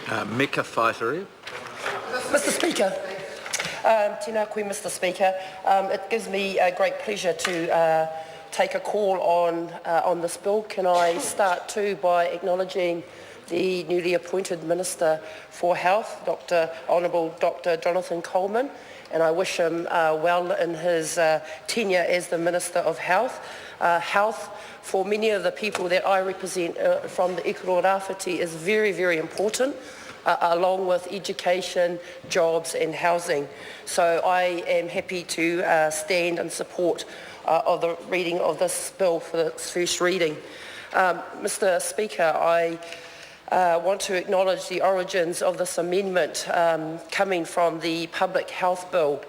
Mika Whaitiri. Mr Speaker, tēnā koe, Mr Speaker. It gives me great pleasure to take a call on this bill. Can I start too by acknowledging the newly appointed Minister for Health, Honourable Dr Jonathan Coleman, and I wish him well in his tenure as the Minister of Health. Health, for many of the people that I represent from the Ikaroa Rāwhiti, is very, very important, along with education, jobs and housing. So I am happy to stand in support of the reading of this bill for its first reading. Mr Speaker, I want to acknowledge the origins of this amendment coming from the Public Health Bill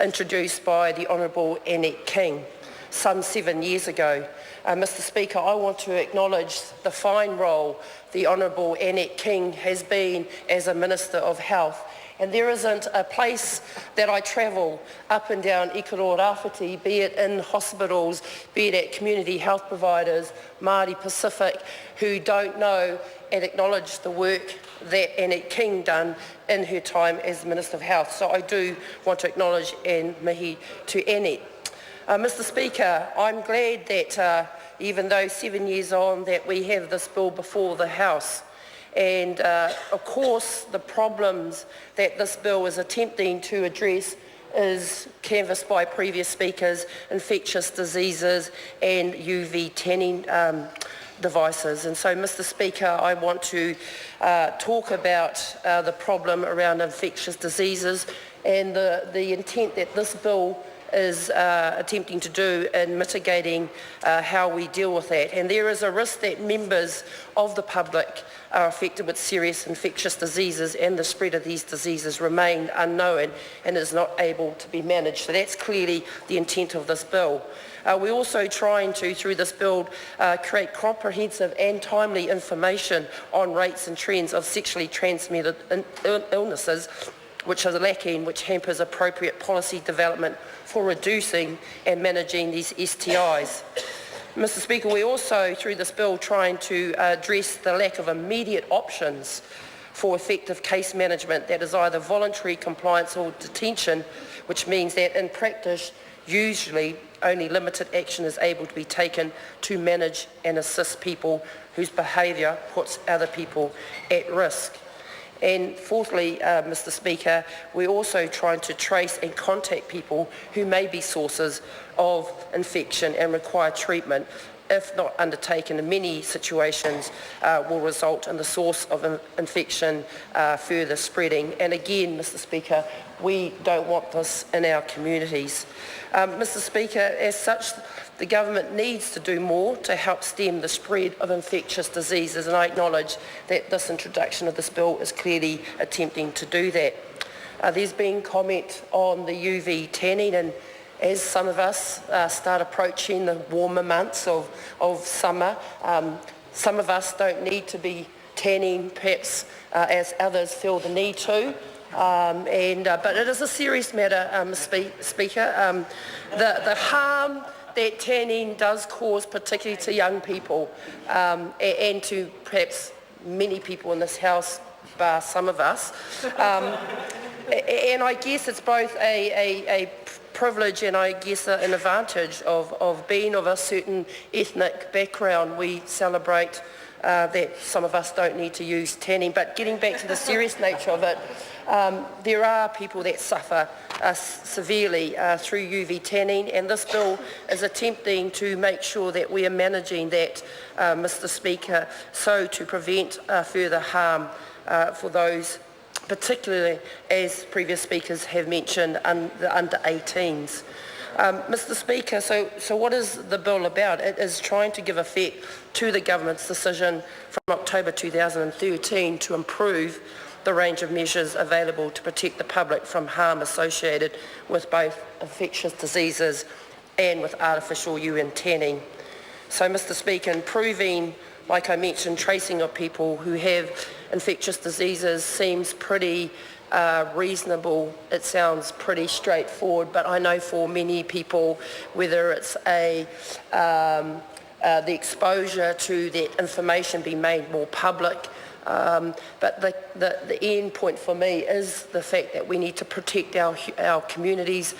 introduced by the Honourable Annette King some 7 years ago. Mr Speaker, I want to acknowledge the fine role the Honourable Annette King has been as a Minister of Health. And there isn't a place that I travel up and down Ikaroa Rāwhiti, be it in hospitals, be it at community health providers, Māori Pacific, who don't know and acknowledge the work that Annette King done in her time as Minister of Health. So I do want to acknowledge and mihi to Annette. Mr Speaker, I'm glad that even though 7 years on that we have this bill before the House. And of course the problems that this bill is attempting to address is canvassed by previous speakers, infectious diseases and UV tanning devices. And so, Mr Speaker, I want to talk about the problem around infectious diseases and the intent that this bill is attempting to do in mitigating how we deal with that. And there is a risk that members of the public are affected with serious infectious diseases, and the spread of these diseases remain unknown and is not able to be managed. So that's clearly the intent of this bill. We're also trying to, through this bill, create comprehensive and timely information on rates and trends of sexually transmitted illnesses, which are lacking, which hampers appropriate policy development for reducing and managing these STIs. Mr Speaker, we're also, through this bill, trying to address the lack of immediate options for effective case management that is either voluntary compliance or detention, which means that in practice, usually only limited action is able to be taken to manage and assist people whose behaviour puts other people at risk. And fourthly, Mr Speaker, we're also trying to trace and contact people who may be sources of infection and require treatment, if not undertaken in many situations, will result in the source of infection further spreading. And again, Mr Speaker, we don't want this in our communities. Mr Speaker, as such, the government needs to do more to help stem the spread of infectious diseases, and I acknowledge that this introduction of this bill is clearly attempting to do that. There's been comment on the UV tanning, and as some of us start approaching the warmer months of summer, some of us don't need to be tanning perhaps as others feel the need to. But it is a serious matter, Speaker. The harm that tanning does cause, particularly to young people and to perhaps many people in this House, bar some of us. And I guess it's both a privilege and I guess an advantage of being of a certain ethnic background. We celebrate that some of us don't need to use tanning. But getting back to the serious nature of it, there are people that suffer severely through UV tanning, and this bill is attempting to make sure that we are managing that, Mr Speaker, so to prevent further harm for those, particularly, as previous speakers have mentioned, the under 18s. Mr Speaker, so what is the bill about? It is trying to give effect to the government's decision from October 2013 to improve the range of measures available to protect the public from harm associated with both infectious diseases and with artificial urine tanning. So, Mr Speaker, improving, like I mentioned, tracing of people who have infectious diseases seems pretty reasonable. It sounds pretty straightforward, but I know for many people, whether it's the exposure to that information being made more public, But the end point for me is the fact that we need to protect our communities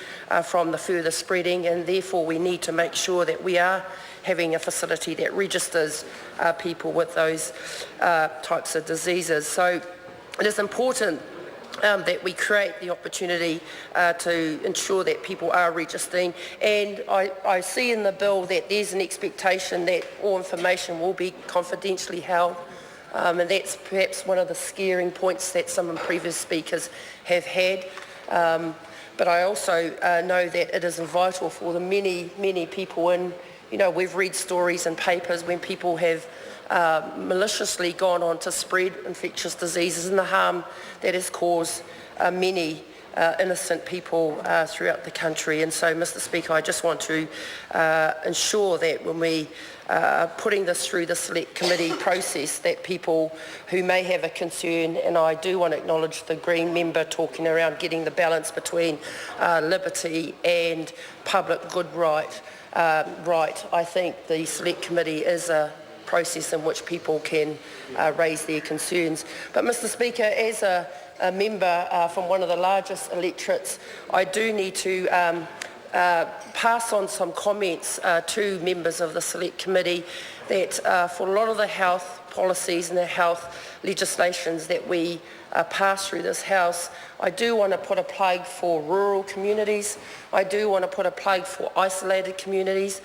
from the further spreading, and therefore we need to make sure that we are having a facility that registers people with those types of diseases. So it is important that we create the opportunity to ensure that people are registering, and I see in the bill that there's an expectation that all information will be confidentially held, and that's perhaps one of the scaring points that some of the previous speakers have had. But I also know that it is vital for the many people, and we've read stories in papers when people have maliciously gone on to spread infectious diseases and the harm that has caused many innocent people throughout the country. And so, Mr. Speaker, I just want to ensure that when we are putting this through the Select Committee process, that people who may have a concern, and I do want to acknowledge the Green member talking around getting the balance between liberty and public good right. I think the Select Committee is a process in which people can raise their concerns. But, Mr. Speaker, as a member from one of the largest electorates, I do need to pass on some comments to members of the Select Committee that for a lot of the health policies and the health legislations that we pass through this House, I do want to put a plug for rural communities. I do want to put a plug for isolated communities,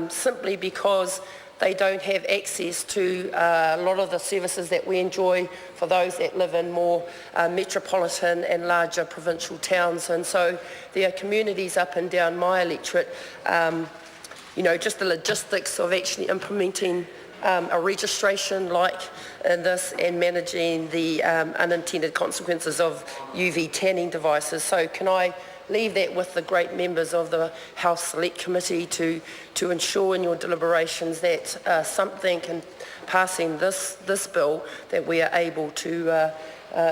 simply because they don't have access to a lot of the services that we enjoy for those that live in more metropolitan and larger provincial towns. And so there are communities up and down my electorate, just the logistics of actually implementing a registration like in this and managing the unintended consequences of UV tanning devices. So can I leave that with the great members of the House Select Committee to ensure in your deliberations that something in passing this bill, that we are able to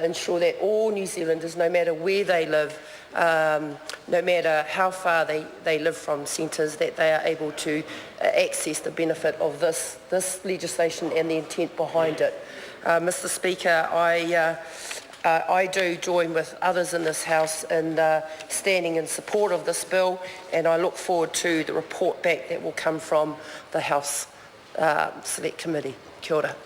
ensure that all New Zealanders, no matter where they live, no matter how far they live from centres, that they are able to access the benefit of this legislation and the intent behind it. Mr. Speaker, I do join with others in this House in standing in support of this bill, and I look forward to the report back that will come from the House Select Committee. Kia ora.